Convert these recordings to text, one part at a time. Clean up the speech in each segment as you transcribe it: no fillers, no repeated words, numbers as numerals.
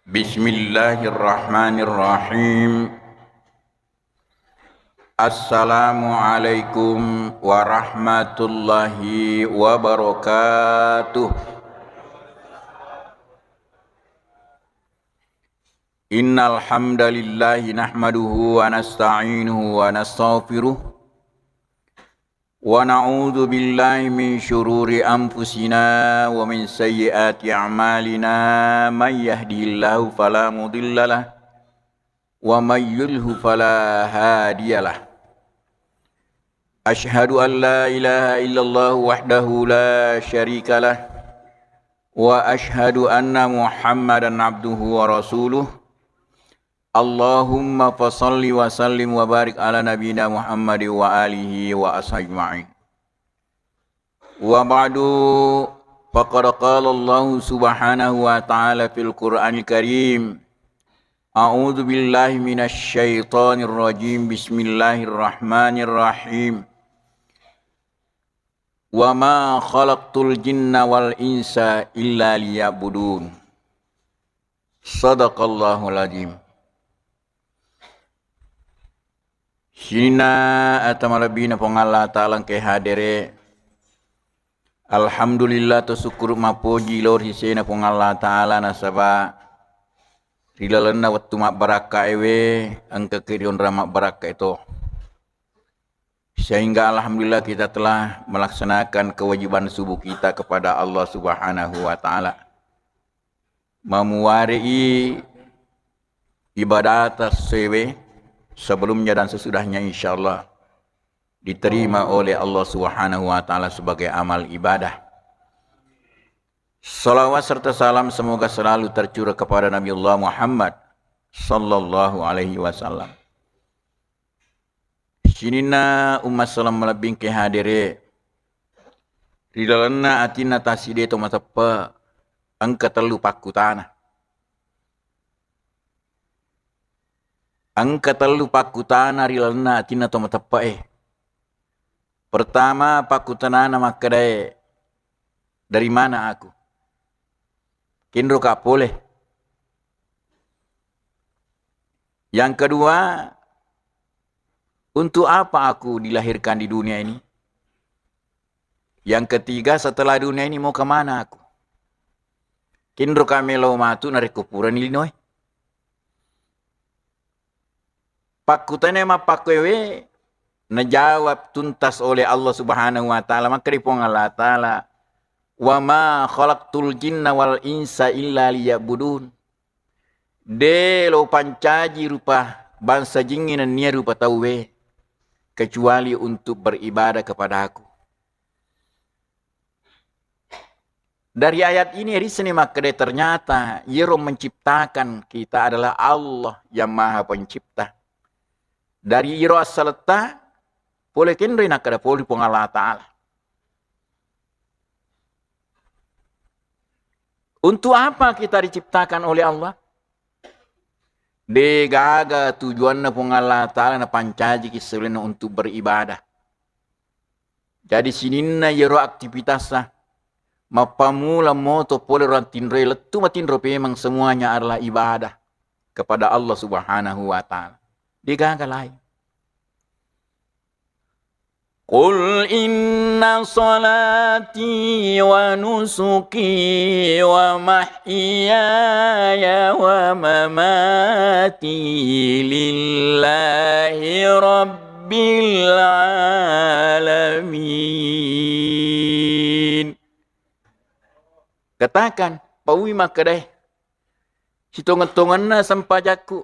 Bismillahirrahmanirrahim. Assalamualaikum warahmatullahi wabarakatuh. Innal hamdalillahi nahmaduhu wa nasta'inuhu wa nastaghfiruh wa na'udzu billahi min syururi anfusina wa min sayyiati a'malina may yahdihillahu fala mudhillalah wa may yudlilhu fala hadiyalah. Asyhadu an la ilaha illallah wahdahu la syarikalah wa asyhadu anna Muhammadan abduhu wa rasuluh. Allahumma fasalli wa sallim wa barik ala nabiyina Muhammad wa alihi wa ashabihi ma'in. Wa ba'du, faqad qala Allah subhanahu wa ta'ala fil Qur'anil Karim. A'udzu billahi minasy syaithanir rajim. Bismillahirrahmanirrahim. Wa ma khalaqtul jinna wal insa illa liya'budun. Shadaqallahul azim. Sina atamalabina pongalla ta'ala ke hadere. Alhamdulillah to syukur mapoji lor hisena pongalla ta'ala nasaba rilalana waktu mak baraka ewe angka kirion ramak baraka itu. Sehingga alhamdulillah kita telah melaksanakan kewajiban subuh kita kepada Allah Subhanahu wa taala. Memuari ibadah tasawuf sebelumnya dan sesudahnya insyaallah diterima oleh Allah Subhanahu wa taala sebagai amal ibadah. Salawat serta salam semoga selalu tercurah kepada Nabi Allah Muhammad sallallahu alaihi wasallam. Sinina umat salam melebing ke hadire. Ridalana atina taside to matapa angka telu pakutana. Angka telu pakutana rilana atina to matapa Pertama pakutanana makadai dari mana aku? Kindro kak boleh. Yang kedua, untuk apa aku dilahirkan di dunia ini? Yang ketiga, setelah dunia ini mau kemana aku? Kindro kamelo matu nari kupuran Illinois. Pakutane ma pakwewe najawab tuntas oleh Allah Subhanahu wa taala makripong Allah taala wa ma khalaqtul jinna wal insa illa liya'budun. De lo pancaji rupa bangsa jingin dan nia rupa tauwe kecuali untuk beribadah kepada aku. Dari ayat ini risni makade ternyata Yero menciptakan kita adalah Allah yang Maha Pencipta. Dari Yero asalta boleh kendri nakada poli pong Allah Ta'ala. Untuk apa kita diciptakan oleh Allah? Degaga tujuannya pong Allah Ta'ala na pancaji kiselena untuk beribadah. Jadi sinina Yero aktivitasnya mapamula moto pole rantinre letu matinro memang semuanya adalah ibadah kepada Allah Subhanahu wa taala. Degaga lain. Qul inna salati wa nusuki wa mahyaya wa mamati lillahi rabbil alamin. Katakan, pawi makadai. Hitungan-hitunganna sampajaku.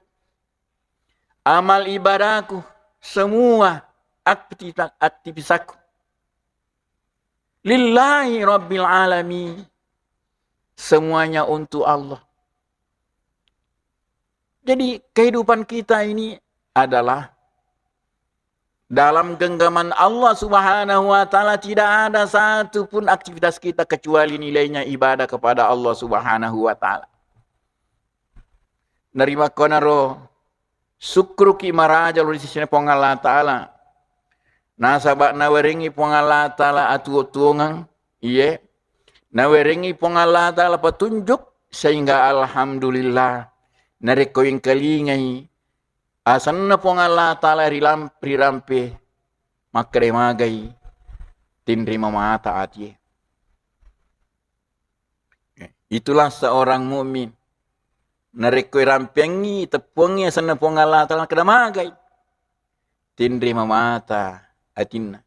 Amal ibadahku semua aktivitas aku. Lillahi rabbil alamin. Semuanya untuk Allah. Jadi kehidupan kita ini adalah dalam genggaman Allah Subhanahu wa taala, tidak ada satu pun aktivitas kita kecuali nilainya ibadah kepada Allah Subhanahu wa taala. Nerima konaro syukru ki maraja lu disini pong Allah taala. Nasabak nawaringi pong Allah taala atu tuangang iye nawaringi pong Allah taala petunjuk sehingga alhamdulillah nareko yang kalingai asanna pong Allah Ta'ala rirampe makre magai tindri mamata atie. Itulah seorang mukmin. Nareko rampengi tepungi asanna pong Allah Ta'ala kada magai tindri mamata atinna.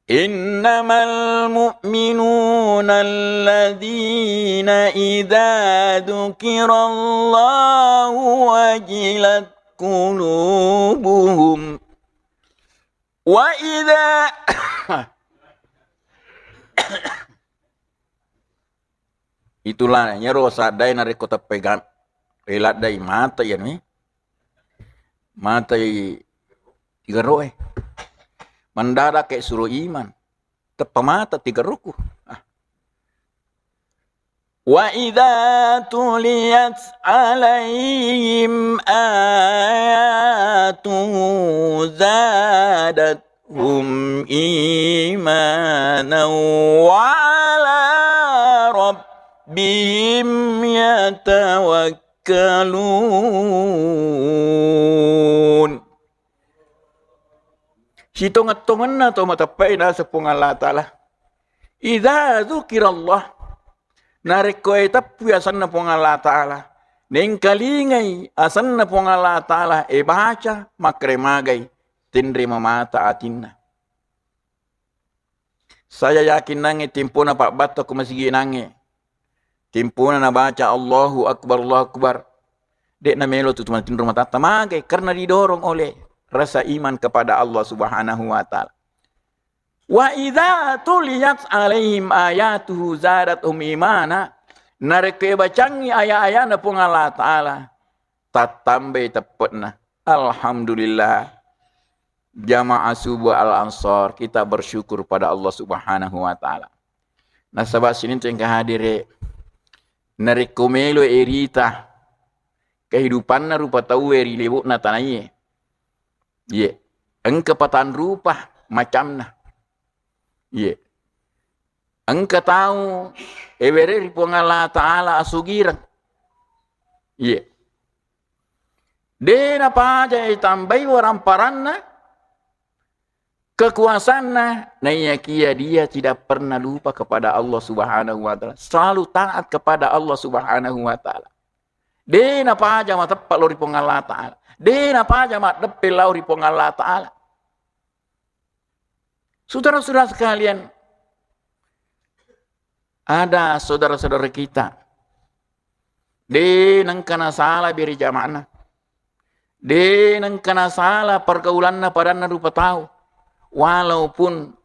Innamal mu'minuna alladhina idza dzukirallahu wajilat qulubuhum wa idza itulah nyaro sadai nareko tepegan relat dai mata ya nih mata tiga mendadak kayak suruh iman. Tepamata tiga ruku. Wa idza tuliyat alaihim ayatu zadathum imanan wa ala rabbihim yatawakkalun. Hitung-hitungan na to matapai na sa pong Allah Ta'ala. Idza dzukirallah nareko itapu asan na pong Allah Ta'ala. Neng kalingay asan na pong Allah Ta'ala baca makremagay tindri mamata atinna. Saya yakin nangi timpo na Pak Bato kumasigi nangi. Timpo na nabaca Allahu Akbar Allahu Akbar. Dek na melo tu tindri mata tamagay karena didorong oleh rasa iman kepada Allah Subhanahu wa Ta'ala. Wa idza tuliyat alaihim ayatuhu zadathum imana. Nareke bacangi ayat-ayat na pong Allah Ta'ala. Tatambe tepetna. Alhamdulillah. Jamaah subuh al-ansar. Kita bersyukur pada Allah Subhanahu wa Ta'ala. Nah sahabat sini tu yang kehadiri. Nareko melo erita. Kehidupan na rupa tahu eri lebuk na tanai. Ye, engkau patan rupa macamna. Ye, engkau tahu evere ripong Allah Ta'ala asugiran. Ye, den apa aja tambai orang paranna kekuasaanna. Naya kia dia tidak pernah lupa kepada Allah Subhanahu wa Ta'ala. Selalu taat kepada Allah Subhanahu wa Ta'ala. Den apa aja matapal lori ripong Allah Ta'ala. Den apa aja mak depel lauri pong Allah Ta'ala. Saudara-saudara sekalian, ada saudara-saudara kita. Den kena salah beri jamaah. Den kena salah pergaulanna padanna rupa tahu. Walaupun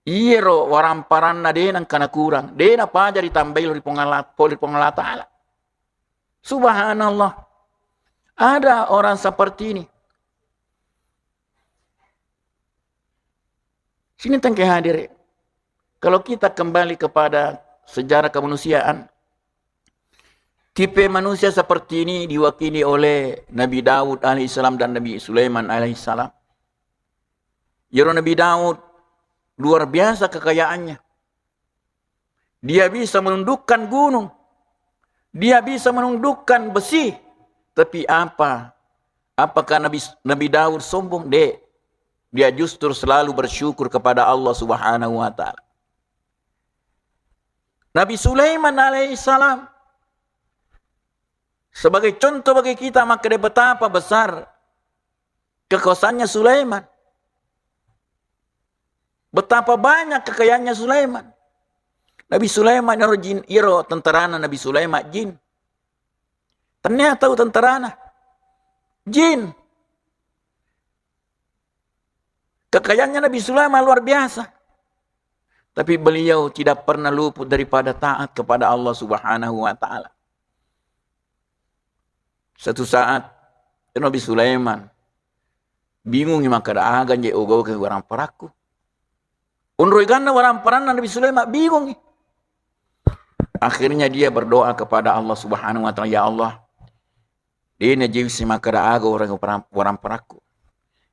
iro waramparanna den kena kurang. Den apa aja ditambahi lori pong Allah Ta'ala. Subhanallah. Ada orang seperti ini. Sini tengke hadir. Kalau kita kembali kepada sejarah kemanusiaan, tipe manusia seperti ini diwakili oleh Nabi Daud alaihissalam dan Nabi Sulaiman alaihissalam. Yaitu Nabi Daud luar biasa kekayaannya. Dia bisa menundukkan gunung. Dia bisa menundukkan besi. Tapi apa? Apakah Nabi Daud sombong? Dia justru selalu bersyukur kepada Allah Subhanahu wa Ta'ala. Nabi Sulaiman alaihissalam sebagai contoh bagi kita, maka betapa besar kekuasaannya Sulaiman. Betapa banyak kekayaannya Sulaiman. Nabi Sulaiman iro tentarana Nabi Sulaiman jin. Ternyata tahu tentarana jin. Kekayaannya Nabi Sulaiman luar biasa. Tapi beliau tidak pernah luput daripada taat kepada Allah Subhanahu wa Ta'ala. Satu saat Nabi Sulaiman bingung maka agan je ogo ke orang paraku. Unroi gana orang paran Nabi Sulaiman bingung. Akhirnya dia berdoa kepada Allah Subhanahu wa Ta'ala, ya Allah, dina jisi makara aga orang paraku.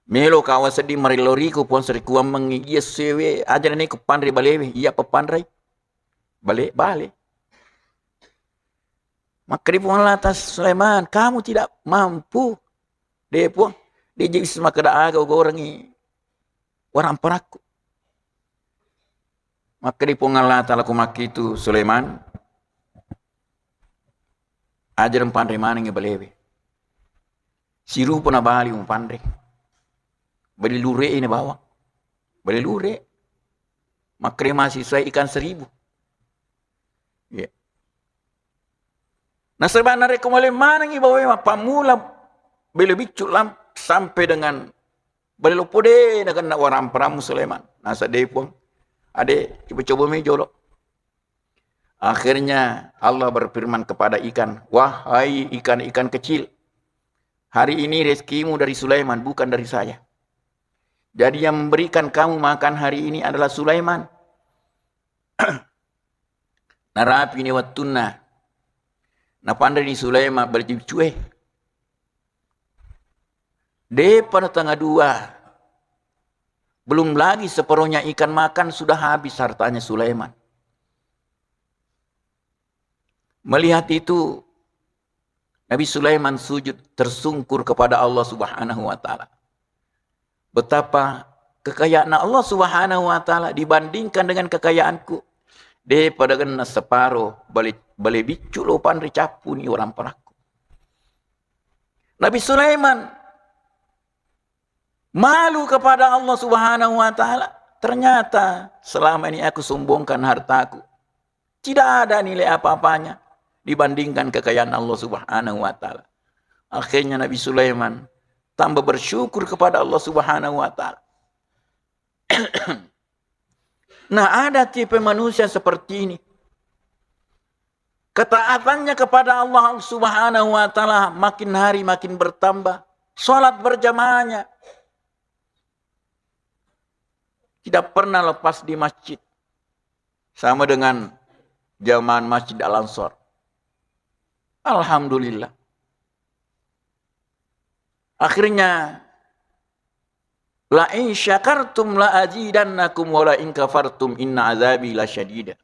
Melo kawa sedih mariloriku pun serikuam mengigia sewe aja ni ku pandai balewe, iya pe pandai. Bale. Maka dia pun atas Sulaiman, kamu tidak mampu. Dia pun, dia jadi semakin ada orang ini. Orang peraku. Maka dia pun Allah Ta'ala kumaki itu Sulaiman. Ajaran pandai mana yang belewe. Siru pun abali pandai. Beli lure ini bawa. Beli lure. Maka dia masih sesuai ikan 1000. Ya. Nah sebenarnya kembali mana yang bawa pamula beli bicu lam sampai dengan beli lupode dengan orang peramu Sulaiman. Nah sadai pun ade coba-coba mejolok. Akhirnya Allah berfirman kepada ikan, wahai ikan-ikan kecil, hari ini rezekimu dari Sulaiman bukan dari saya. Jadi yang memberikan kamu makan hari ini adalah Sulaiman. Narapi ni wattunna. Napandai ni Sulaiman berjicueh. De pada tanggal 2. Belum lagi separuhnya ikan makan sudah habis hartanya Sulaiman. Melihat itu, Nabi Sulaiman sujud tersungkur kepada Allah Subhanahu wa taala. Betapa kekayaan Allah Subhanahu wa taala dibandingkan dengan kekayaanku. Dia pada kena separuh balik bicu lopan ricapu ni orang peraku. Nabi Sulaiman malu kepada Allah Subhanahu wa taala. Ternyata selama ini aku sombongkan hartaku. Tidak ada nilai apa-apanya dibandingkan kekayaan Allah Subhanahu wa taala. Akhirnya Nabi Sulaiman tambah bersyukur kepada Allah Subhanahu wa taala. Nah, ada tipe manusia seperti ini. Ketaatannya kepada Allah Subhanahu wa taala makin hari makin bertambah. Salat berjamaahnya tidak pernah lepas di masjid. Sama dengan zaman Masjid Al-Ansar. Alhamdulillah. Akhirnya la in syakartum la azidannakum wa la in kafartum inna azabi lasyadid.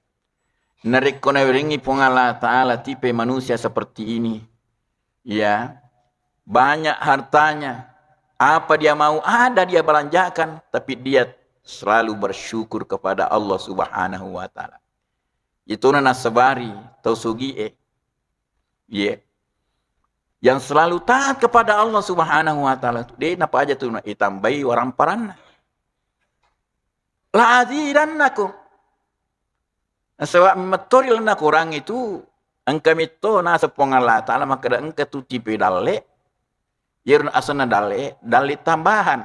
Narekona wiringi pun Allah Ta'ala tipe manusia seperti ini. Ya. Banyak hartanya. Apa dia mau ada dia belanjakan. Tapi dia selalu bersyukur kepada Allah Subhanahu wa Ta'ala. Itu nasabari atau sugie. Ya. Yang selalu taat kepada Allah Subhanahu wa taala. Dia napa aja tu itambai orang paranna. La azidannakum. Sebab metoril na kurang itu engka mito na sepong Allah taala maka engka tu tipe dalle. Yerun asana dalle tambahan.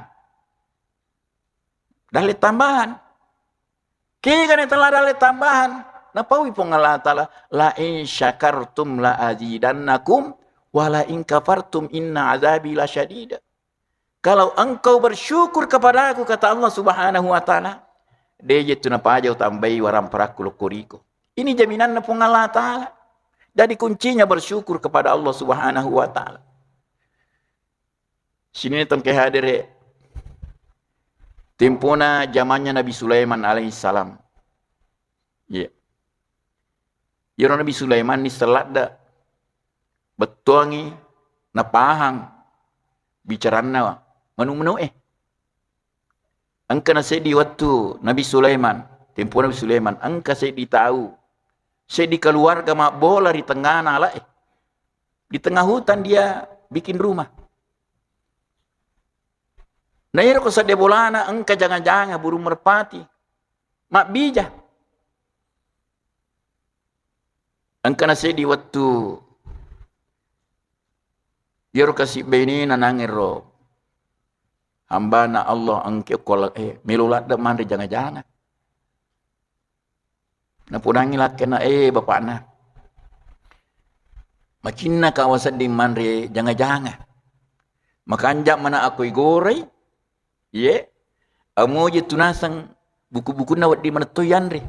Dalle tambahan. Kaya telah dalle tambahan. Napa wi pong Allah taala la in syakartum la azidannakum wala in kafartum inna azabi lasyadid. Kalau engkau bersyukur kepada aku kata Allah Subhanahu wa taala, dia itu napa aja tambahi waram peraku lokoriko. Ini jaminan na pun Allah taala. Jadi kuncinya bersyukur kepada Allah Subhanahu wa taala. Sini tengke hadire tempona zamannya Nabi Sulaiman alaihissalam. Ya. Yeah. Nabi Sulaiman ni selada betuangi napahang bicarana menu-menu angka nasi di waktu Nabi Sulaiman tempoh Nabi Sulaiman angka saya tahu saya di keluarga mak bola di tengah nala di tengah hutan dia bikin rumah nah iro ko sa de bolana angka jangan-jangan burung merpati mak bija angka nasi di waktu Yaro kasih bini nanangero. Hamba na Allah angke kolak melulat dak mande jangan-jangan. Na punangi lakena bapak na. Makinna kawasan di mande jangan-jangan. Makanjak mana aku igorei. Ye. Amo je tunasang buku-buku na di mana toyan re.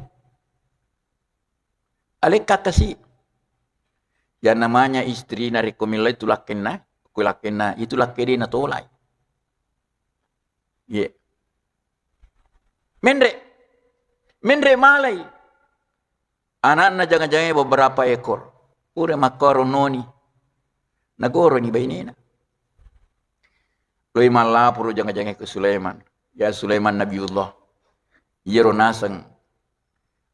Aleka kasih. Yang namanya istri na rekomilai tu lakena. Kulakena itulah kedi na tolai. Ye. Mendre malai. Anak-anak jangan-jangan beberapa ekor. Ure makoro noni. Nagoro ni bainina. Loi malapuro jangan-jangan ke Sulaiman. Ya Sulaiman Nabiullah. Yero nasang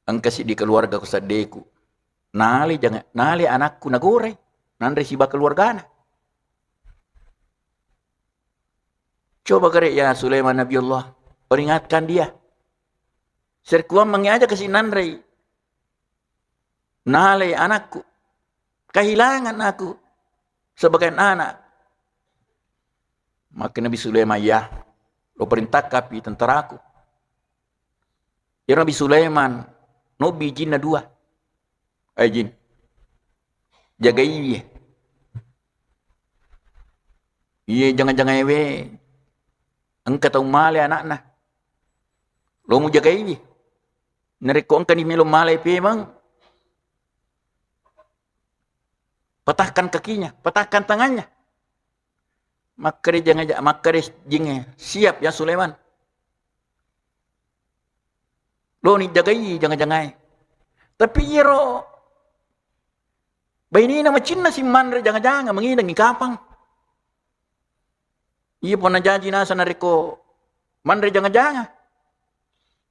angkasi di keluarga ku sadeku. Nali anakku nagore. Nandre siba keluargana. Coba kare ya Sulaiman Nabiullah. Peringatkan dia. Serkuam mengajak ke si Nandre. Nale anakku. Kehilangan aku. Sebagai anak. Maka Nabi Sulaiman ya. Lo perintah kapi tentaraku. Ya Nabi Sulaiman. Nabi jinna dua. Jin. Jagai dia. Iya jangan-jangan ewe. Engkau tahu male anak-anak. Lo mau jagai dia. Nereko engkau ni melo male memang. Patahkan kakinya, patahkan tangannya. Maka dia jingnya siap ya Sulaiman. Lo ni jagai jangan-jangan. Tapi yero bayi ini nama Cina si mandre jangan-jangan mengidangi kapang. Iya pun janji nasa nariko mandre jangan-jangan.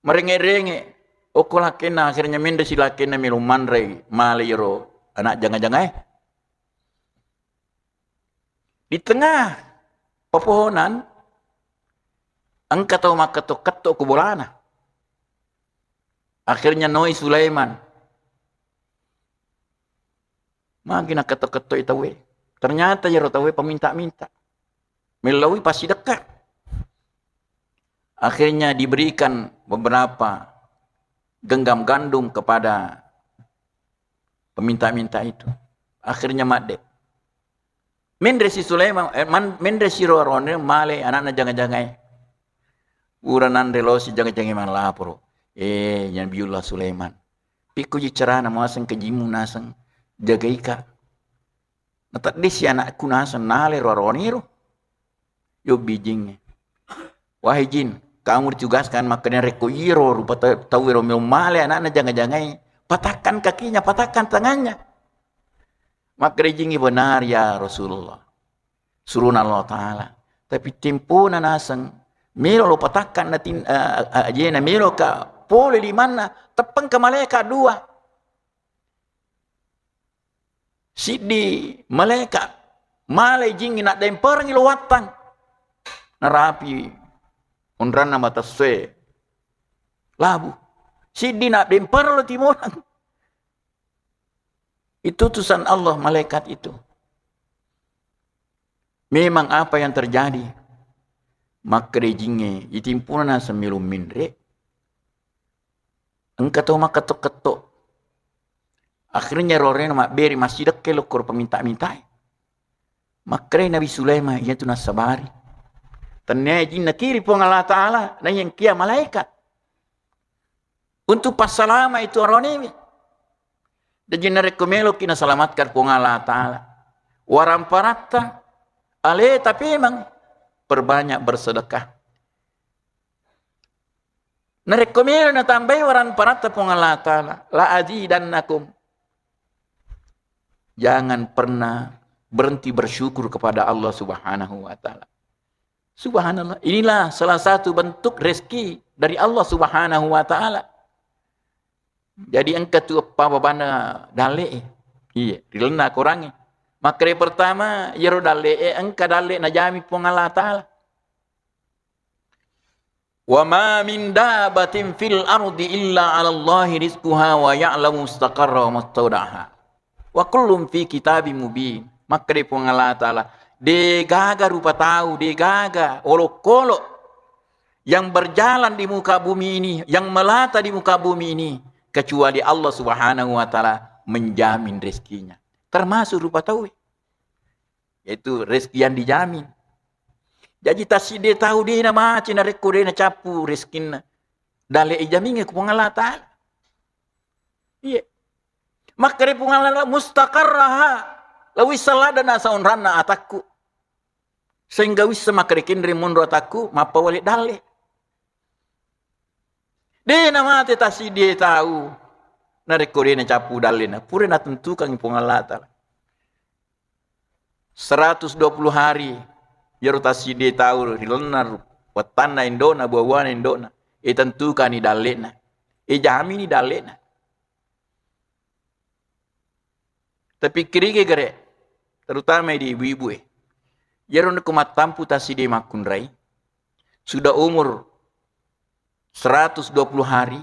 Merenge-renge. Oko lakena akhirnya mende si lakena milu mandre maliro anak jangan-jangan. Di tengah pepohonan, angkat tahu maka ketok kubolana. Akhirnya Noi Sulaiman. Makin ketok itawe. Ternyata ya rotawe peminta-minta. Melalui pasti dekat. Akhirnya diberikan beberapa genggam gandum kepada peminta-minta itu. Akhirnya made. Mendre si Sulaiman, mendre si Rorone, male anak-anak jangan-jangan. Uranan relosi jangan-jangan man lapor. Yang biullah Sulaiman. Piku jicarana masang kejimu nasang jaga ika. Natak desi anakku nasang nale Roronero. Yo bijingnya. Wahai jin, kamu ditugaskan makanya reko iro rupa tahu iro male anak-anak jangan-jangan. Patahkan kakinya, patahkan tangannya. Maka jingi benar ya Rasulullah. Suruh Allah Ta'ala. Tapi tempunan asang. Milo lo patahkan natin jena milo ka pole di mana tepang ke malaikat dua. Sidi malaikat malai jingi nak dempar ngilo watang. Narapi undran nama taswe. Labu. Sidi nak dempar lo timurang. Itu utusan Allah malaikat itu. Memang apa yang terjadi? Maka rejingnya itimpunan semilu mindre. Engkau tahu maka ketok-ketok. Akhirnya rorena mak beri masih dekat lokor peminta-minta. Maka Nabi Sulaiman ia tu nasabari. Ternyata jin nakiri pun Allah Ta'ala dan yang kia malaikat. Untuk pasalama itu orang ini. Dan jenare komelo kina selamatkan pun Allah Ta'ala. Waram parata. Ale tapi memang perbanyak bersedekah. Narek komelo na tambay waran parata pun Allah Ta'ala. La azidannakum. Jangan pernah berhenti bersyukur kepada Allah Subhanahu wa Ta'ala. Subhanallah. Inilah salah satu bentuk rezeki dari Allah Subhanahu wa Ta'ala. Jadi engkau tu apa bana dalek. Iya, rilna kurangi. Maka yang pertama, yero dalek engkau dalek najami pun Allah Ta'ala. Wa ma min dabatin fil ardi illa 'ala Allahi rizquha wa ya'lamu mustaqarra wa mustawdaha. Wa kullum fi kitabim mubin. Maka dia pun Allah Ta'ala. De gaga rupa tahu, de gaga olok-olok yang berjalan di muka bumi ini, yang melata di muka bumi ini. Kecuali Allah Subhanahu wa Ta'ala menjamin rezekinya. Termasuk rupa tahu. Yaitu rezeki yang dijamin. Jadi tasih dia tahu dia nama cina reko dia capu rezekina. Dalek ijaminnya ku Allah Ta'ala. Iya. Maka dia pun Allah mustaqarraha. Lawi saladana saun rana ataku. Sehingga wisa maka rekindri mundu ataku. Mapa walik dalek. Dia nama tetasi dia tahu. Na rekore na capu dalena. Pure na tentukan ipong Allah Ta'ala. 120 hari. Ya rotasi dia tahu. Rilenar. Watana indona. Buawana indona. Tentukan ni dalena. Jami ni dalena. Tapi kerige gere. Terutama di ibu-ibu. Ya ronda kumatampu tasi dia makun rai. Sudah umur 120 hari.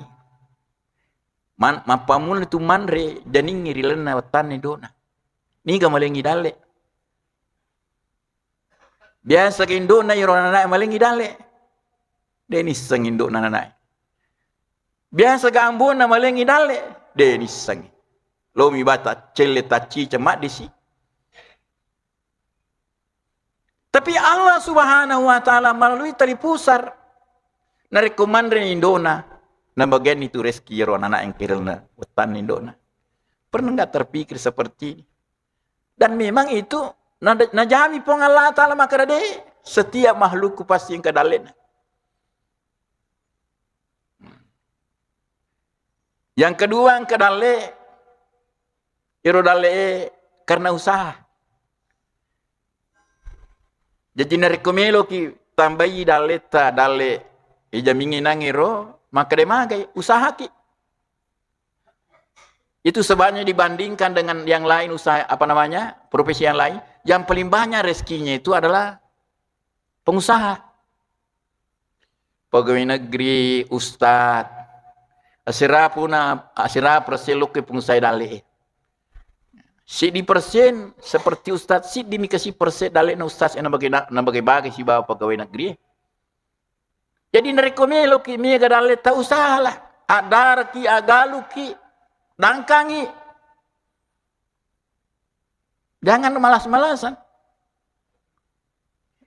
Mapamun itu manre janing ngirilan watane dona. Ni malengi dale. Biasa ke indona yoro nanai malengi dale. Denis sang indona nanai. Biasa ke ambona malengi dale. Denis sang. Lomi bata cele taci cemak disi. Tapi Allah Subhanahu wa taala melalui tali pusar narekomandre indona na bagian itu rezeki yaro anak yang kirana wetan indona. Pernah enggak terpikir seperti ini? Dan memang itu najami pong Allah taala maka de setiap makhluk pasti yang kedalena. Yang kedua yang kedale yaro dale karena usaha. Jadi narekomelo ki tambahi daleta dale jamingi nangiro maka de magai usaha ki. Itu sebabnya dibandingkan dengan yang lain usaha profesi yang lain, yang paling banyak rezekinya itu adalah pengusaha. Pegawai negeri, ustad, asira perseluk ke pengusaha dale. Si di persen seperti ustad si dimikasi persen dale na ustad yang bagi si bawa pegawai negeri. Jadi narekomelo ki mi gadale ta usahalah. Adar ki agalu ki dangkangi. Jangan malas-malasan.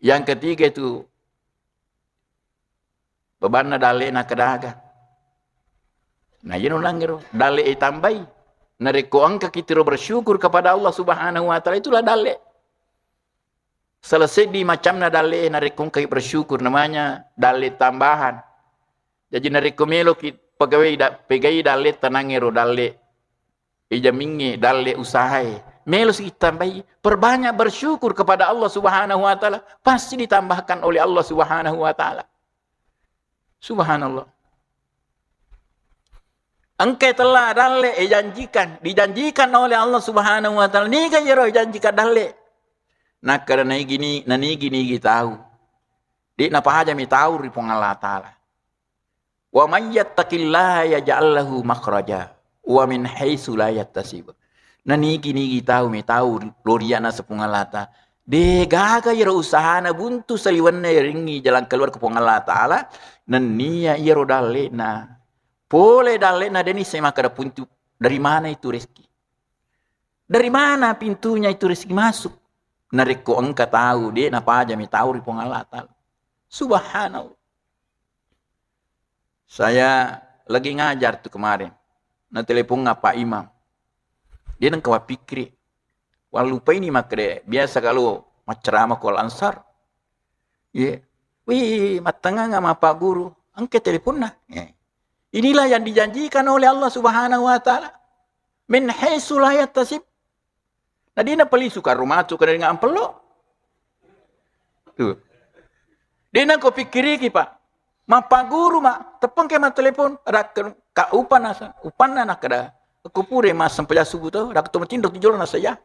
Yang ketiga itu bebanna dale na kedaga. Nah, yun langiro dale tambai. Nareko angka kita bersyukur kepada Allah Subhanahu wa taala itulah dale. Selesai di macamna dale nareko kai bersyukur namanya dale tambahan. Jadi nareko melo pegawai dale tanangero dale ijamingi dale usahai. Melo kita tambahi perbanyak bersyukur kepada Allah Subhanahu wa taala pasti ditambahkan oleh Allah Subhanahu wa taala. Subhanallah. Engkau telah dale dijanjikan oleh Allah Subhanahu wa taala. Ni kaya janjikan dale. Nah karena gini tahu. Di napa aja mi tahu ripong Allah taala. Wa may yattaqillaha yaj'al lahu makhraja wa min haitsu la yahtasib. Nah nigi tahu mi tahu loriana sepung Allah taala. De gaga yero usahana buntu saliwanna ringi jalan keluar ke pong Allah taala. Nan niya yero dale na. Boleh dalena deni saya maka ada pintu. Dari mana itu rezeki? Dari mana pintunya itu rezeki masuk? Nareko engkau tahu dia napa aja mi tahu ripong Allah taala. Subhanallah. Saya lagi ngajar tuh kemarin. Na telepon ngapa imam. Dia nang kawa pikir. Wah lupa ini maka deh. Biasa kalau ceramah kol ansar. Iya. Wih matanga nggak apa guru. Angkat telepon nah. Inilah yang dijanjikan oleh Allah Subhanahu wa taala. Min haitsu la yahtasib. Nah dia peli suka rumah tu kada dengan ampelo. Tuh. Dia nak kau pikiri ki Pak. Mapa guru mak tepeng ke mak telepon ada ka upan asa. Upan nak kada. Aku pure mas sampai subuh tu ada ketemu tindok di jalan saya.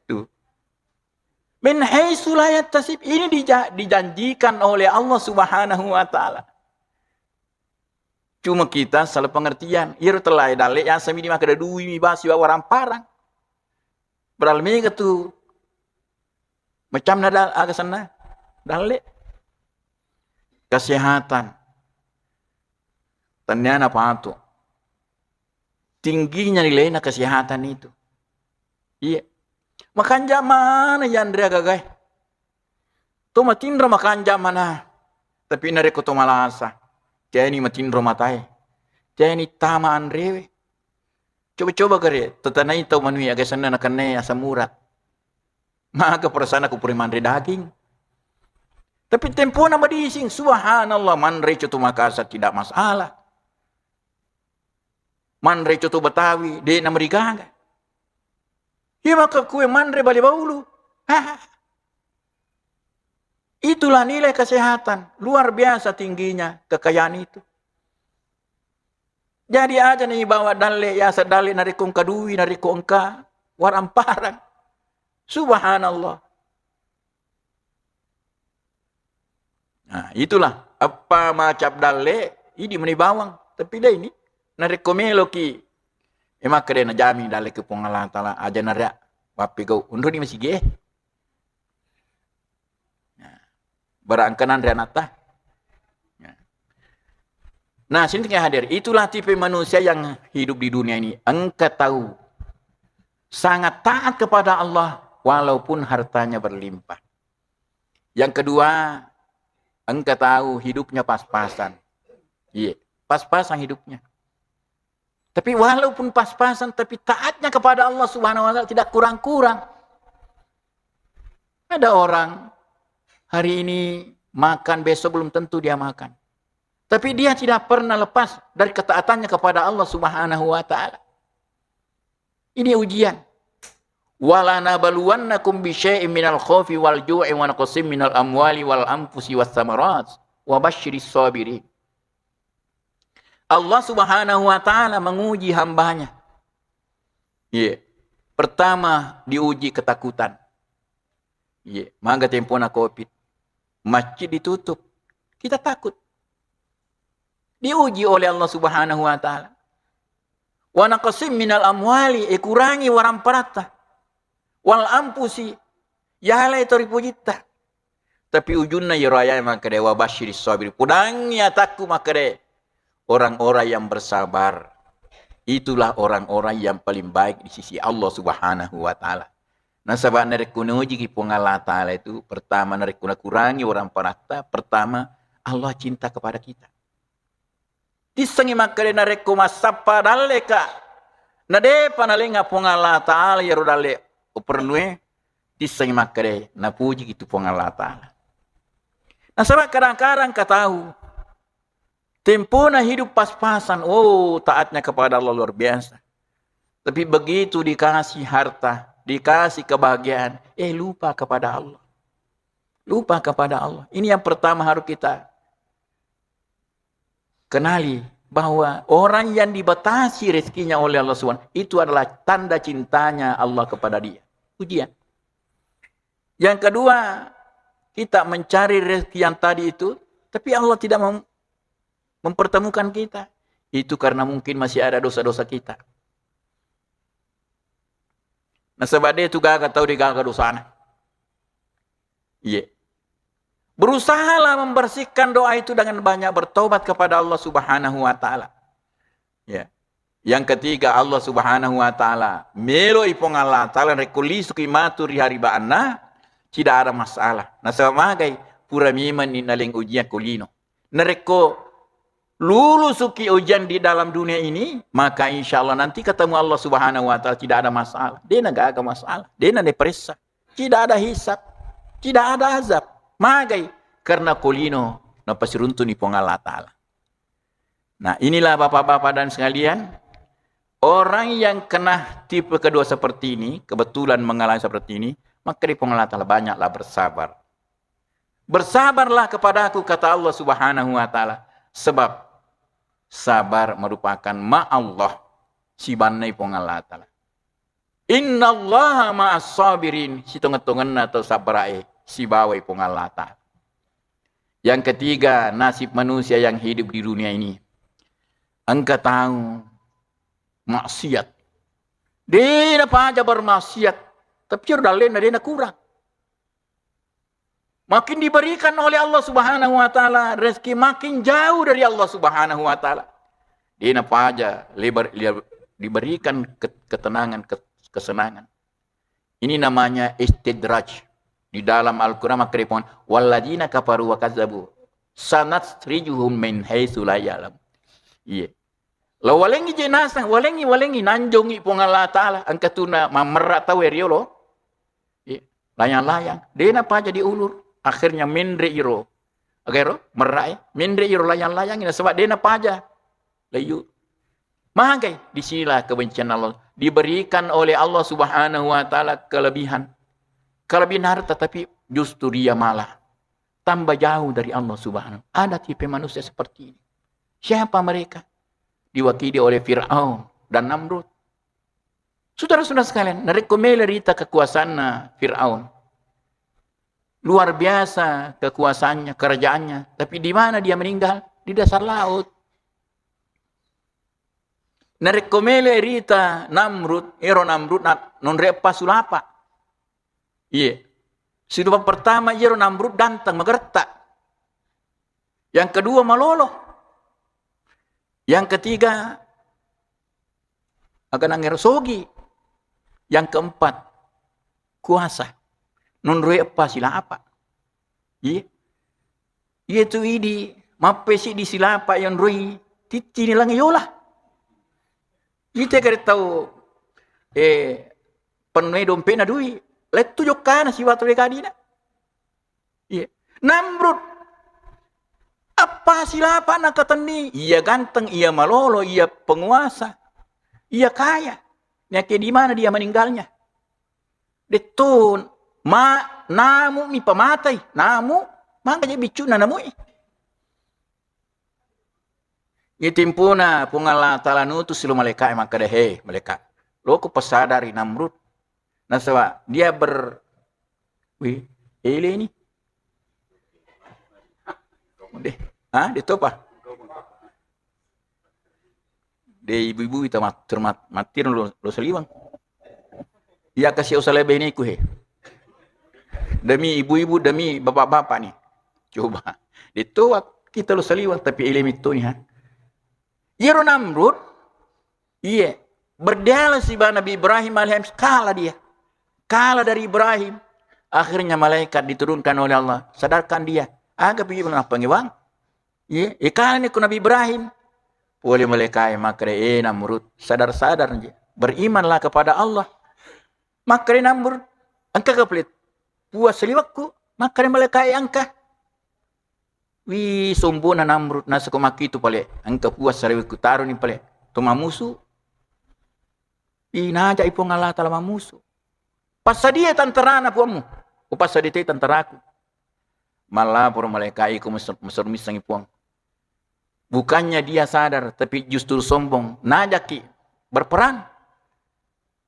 Tuh. Min haitsu la yahtasib ini dijanjikan oleh Allah Subhanahu wa taala. Cuma kita salah pengertian. Ia telah dale yang sami di maka ada duit mi basi orang parang. Beral mega tu. Macam nada agak sana. Dale. Kesehatan. Tanyaan apa tu? Tingginya nilainya kesehatan itu. Iya. Makan jam mana yang dia gagai? Tu matindra makan jam mana? Tapi nareko tu malasa. Jadi matin romatai. Jadi tamaan rewe. Coba-coba kare. Tetanai tau manui agak sana nak kene asam urat. Maka perasaan aku puri manre daging. Tapi tempo nama dising. Subhanallah manre cutu makasa tidak masalah. Mandre coto Betawi, de na merigaga. Ya maka kue mandre bali baulu. Itulah nilai kesehatan. Luar biasa tingginya kekayaan itu. Jadi aja nih bawa dalil ya sadali narikung kadui narikung engka waramparang. Subhanallah. Nah, itulah apa macam dalil ini menibawang. Tapi dah ini narikomelo ki emak kena jami dalil ke Allah Taala aja naria wapi kau undur ni masih ge. Berangkanan renata. Nah, sini hadir. Itulah tipe manusia yang hidup di dunia ini. Engkau tahu sangat taat kepada Allah walaupun hartanya berlimpah. Yang kedua, engkau tahu hidupnya pas-pasan. Iya, pas-pasan hidupnya. Tapi walaupun pas-pasan, tapi taatnya kepada Allah Subhanahu wa Ta'ala tidak kurang-kurang. Ada orang hari ini makan, besok belum tentu dia makan. Tapi dia tidak pernah lepas dari ketaatannya kepada Allah Subhanahu wa Ta'ala. Ini ujian. Wala nabluwannakum bi syai'in minal khaufi wal ju'i wa naqsim minal amwali wal anfusi was samarat wa basyiris sabirin. Allah Subhanahu wa Ta'ala menguji hambanya. Yeah. Pertama diuji ketakutan. Yeah. Mangga tempona Covid. Masjid ditutup. Kita takut. Diuji oleh Allah Subhanahu wa Ta'ala. Wa naqsim minal amwali, kurangi waramparata. Wal ampusi, yalai toripujita. Tapi ujunna yuraya makade wa basyiris sabir. Pudangnya takku makade orang-orang yang bersabar. Itulah orang-orang yang paling baik di sisi Allah Subhanahu wa Ta'ala. Nah, sebab narekunuji ki Allah Ta'ala itu pertama narekuna kurangi orang parata, pertama Allah cinta kepada kita. Disengi makade nareku masapa daleka. Nade panalenga Allah Ta'ala ya rodale upernue disengi makade napuji gitu Allah Ta'ala. Nah, sebab kadang-kadang tahu tempona hidup pas-pasan, oh taatnya kepada Allah luar biasa. Tapi begitu dikasih harta, dikasih kebahagiaan, lupa kepada Allah. Lupa kepada Allah. Ini yang pertama harus kita kenali. Bahwa orang yang dibatasi rezekinya oleh Allah SWT, itu adalah tanda cintanya Allah kepada dia. Ujian. Yang kedua, kita mencari rezeki yang tadi itu, tapi Allah tidak mempertemukan kita. Itu karena mungkin masih ada dosa-dosa kita. Nah, sebab dia itu gagal tahu dia gagal dosanya. Iya. Berusahalah membersihkan doa itu dengan banyak bertobat kepada Allah Subhanahu wa Ta'ala. Ya. Yang ketiga, Allah Subhanahu wa Ta'ala melo ipong Allah Ta'ala rekulisu kimatur hari ba'ana tidak ada masalah. Nah, sebab magai pura miman inaling ujian kulino. Nereko lulus suki ujian di dalam dunia ini, maka insya Allah nanti ketemu Allah Subhanahu wa Ta'ala tidak ada masalah. Dia gak ada masalah. Dia diperiksa. Tidak ada hisab. Tidak ada azab. Magai karena kulino na pasiruntun ipong Allah Ta'ala. Nah, inilah bapak-bapak dan sekalian, orang yang kena tipe kedua seperti ini, kebetulan mengalami seperti ini, maka ipong Allah Ta'ala banyaklah bersabar. Bersabarlah kepada aku, kata Allah Subhanahu wa Ta'ala, sebab sabar merupakan ma'allah si banai ipong Allah Ta'ala. Inna Allah ma'as sabirin, si tongan-tongan atau sabarai si bawai pun Allah Ta'ala. Yang ketiga, nasib manusia yang hidup di dunia ini. Engkau tahu maksiat. Dia apa aja bermaksiat, tapi sudah lain dia kurang. Makin diberikan oleh Allah Subhanahu wa Ta'ala rezeki, makin jauh dari Allah Subhanahu wa Ta'ala. Dia apa aja diberikan ketenangan, kesenangan. Ini namanya istidraj. Di dalam Al-Quran maka dipon walladzina kafaru wa kazzabu sanastrijuhum min haitsu la ya'lam. Iya. Law walengi jenazah walengi nanjongi pong Allah Ta'ala angkatuna mamerra taweri lo. Iya. Layang-layang. Dena pa jadi ulur. Akhirnya mindre iro. Agero merai mindre iro layang-layang ini sebab dena pa aja. Layu. Magai, disinilah kebencian Allah. Diberikan oleh Allah Subhanahu wa taala kelebihan. Kelebihan harta, tapi justru dia malah tambah jauh dari Allah Subhanahu. Ada tipe manusia seperti ini. Siapa mereka? Diwakili oleh Fir'aun dan Namrud. Saudara-saudara sekalian, merekomelerita kekuasaan Fir'aun. Luar biasa kekuasaannya, kerajaannya. Tapi di mana dia meninggal? Di dasar laut. Narekomelerita Namrud, Namrud, non repa sulapa. Iya. Sudah pertama, Namrud dantang, magertak. Yang kedua, malolo. Yang ketiga, akan ngerosogi. Yang keempat, kuasa. Non apa sila apa? Iya. Itu ini, mapesi di sila apa yang roi, titi nilang yola. Kita kaya tahu, penuhi dompet na dui, let tujuk kana si watu dekadina. Iya. Namrud, apa sila apa nak katani? Ia ganteng, ia malolo, ia penguasa, ia kaya. Nyake di mana dia meninggalnya? Detun, namu mi pamatay, namu, makanya bicu na namu Itimpo na pungala talanu tu silo maleka emang kadehe maleka. Loko pasadari Namrud. Nasawa dia ele ni. Deh, dito pa. De ibu-ibu itu matir lo seliwang. Ia kasih usah lebih ni ku he. Demi ibu-ibu, demi bapak-bapak ni. Coba. Itu kita lo seliwang tapi ilmu itu ni ha. Yero Namrud, iya, berdialog si Nabi Ibrahim alaihissalam, kalah dia. Kalah dari Ibrahim. Akhirnya malaikat diturunkan oleh Allah. Sadarkan dia. Agak pergi apa ngewang. Iya, kalah ni ku Nabi Ibrahim. Oleh malaikat maka Namrud sadar-sadar aja. Berimanlah kepada Allah. Maka Namrud angka kepelit. Puas seliwakku, maka malaikat angka. Sombong na Namrud nasa kumaki itu pale. Angka puas seliwakku taruh ni pale. Tuma musuh. Inaja ipong Allah Ta'ala mamusuh. Pasa dia tantarana puamu. O pasa dia tantaraku. Malah por malaikat iku mesor-misang ipong. Bukannya dia sadar, tapi justru sombong. Najaki berperan.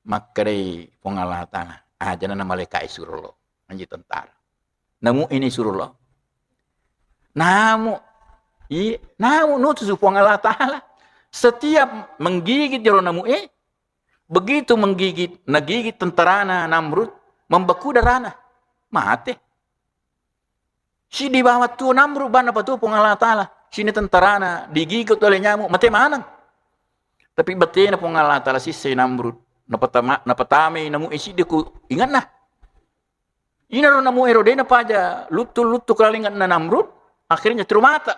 Maka dari pengalah tanah. Aja na malaikat suruh lo. Anji tentara. Namu ini suruh lo. Namu nutus pengalah tanah. Setiap menggigit jero namu begitu menggigit, nagigit tentara Namrud, membeku darana. Mati. Si di bawah tu Namrud, bana pa tu pengalah tanah. Sini tentara digigit oleh nyamuk, mati manang. Tapi betina pengalah tala sisi Namrud. Napatami namu isi diku ingat nah. Ina namu erodena paja lutu kelalingan na Namrud. Akhirnya terumata.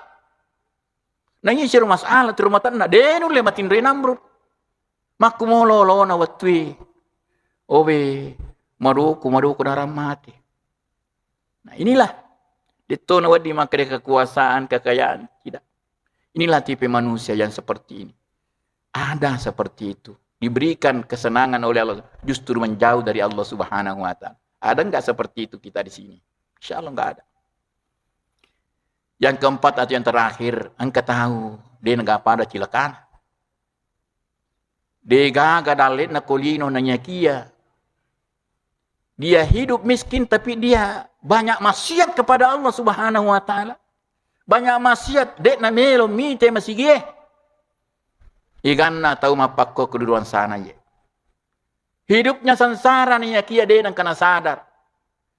Nah ini siru masalah terumata na denu le matin re Namrud. Maku molo na watui. Obe maruku darah mati. Nah inilah. Dito na wadi makre kekuasaan, kekayaan. Tidak. Inilah tipe manusia yang seperti ini. Ada seperti itu. Diberikan kesenangan oleh Allah. Justru menjauh dari Allah Subhanahu wa ta'ala. Ada enggak seperti itu kita di sini? Insya Allah enggak ada. Yang keempat atau yang terakhir. Engkau tahu. Dia enggak pada cilakan. Dia gaga dalit na kolino na nyakia. Dia hidup miskin tapi dia banyak maksiat kepada Allah Subhanahu wa ta'ala. Banyak maksiat. Dek na melo mite masige. Igan na tahu mapakko keduduan sana ye. Hidupnya sansara niya kia denang kena sadar.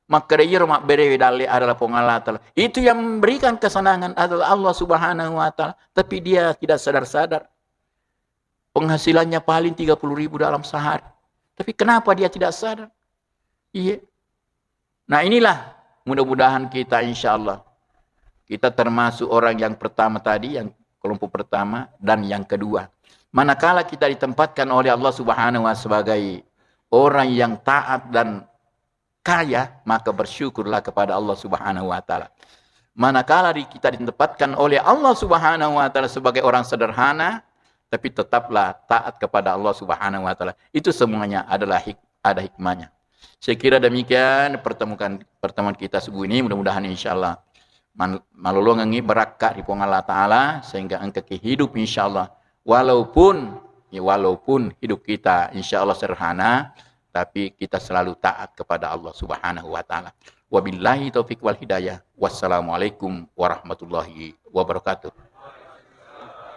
Maka dia mak berewi dali adalah pengalah ta'ala. Itu yang memberikan kesenangan adalah Allah Subhanahu wa ta'ala. Tapi dia tidak sadar-sadar. Penghasilannya paling 30.000 dalam sehari. Tapi kenapa dia tidak sadar? Iya. Nah inilah mudah-mudahan kita insya Allah. Kita termasuk orang yang pertama tadi, yang kelompok pertama dan yang kedua. Manakala kita ditempatkan oleh Allah Subhanahu wa ta'ala sebagai orang yang taat dan kaya, maka bersyukurlah kepada Allah Subhanahu wa ta'ala. Manakala kita ditempatkan oleh Allah Subhanahu wa ta'ala sebagai orang sederhana, tapi tetaplah taat kepada Allah Subhanahu wa taala. Itu semuanya adalah ada hikmahnya. Saya kira demikian pertemuan kita subuh ini, mudah-mudahan insyaallah malulungangi berakat di Allah taala sehingga engkau hidup insyaallah walaupun hidup kita insyaallah sederhana, tapi kita selalu taat kepada Allah Subhanahu wa taala. Wabillahi taufik wal hidayah. Wassalamualaikum warahmatullahi wabarakatuh.